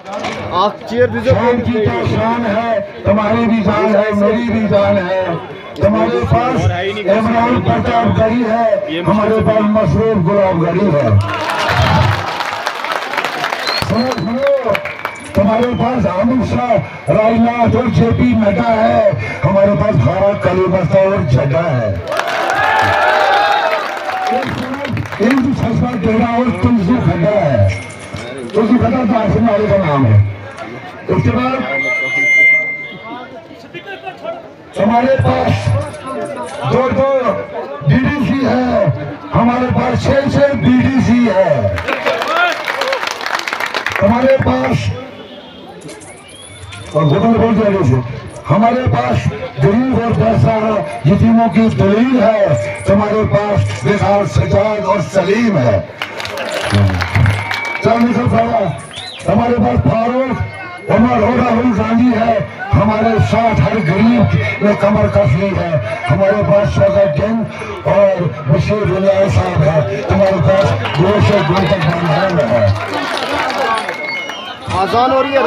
शान की क्या शान है, तुम्हारी भी जान है, मेरी भी जान है। तुम्हारे पास इमरान प्रताप गढ़ी है, हमारे पास मसरूफ गुलाब गढ़ी है। सुनो, तुम्हारे पास अमित शाह, राजनाथ और जेपी नड्डा है, हमारे पास भारत कलीबस्ता और जड्डा है। एक छसवा टेढ़ा और तुलसी खड्डा है। तुलसी खड्डा तो आसिम वाले का नाम है। उसके बाद हमारे पास दो डीडीसी है, हमारे पास 6 बीडीसी है। हमारे पास और घुटन बोल जाने से हमारे पास गरीब और पैसा यतीमों की दलील है, तुम्हारे पास बेकार सजाद और सलीम है। हमारे पास फारूक उमर और राहुल गांधी है, हमारे साथ हर गरीब में कमर कसी है। हमारे पास शौकत जंग और बशीर दुनिया साहब है, तुम्हारे पास गोश गुण तक है। आसान हो रही है।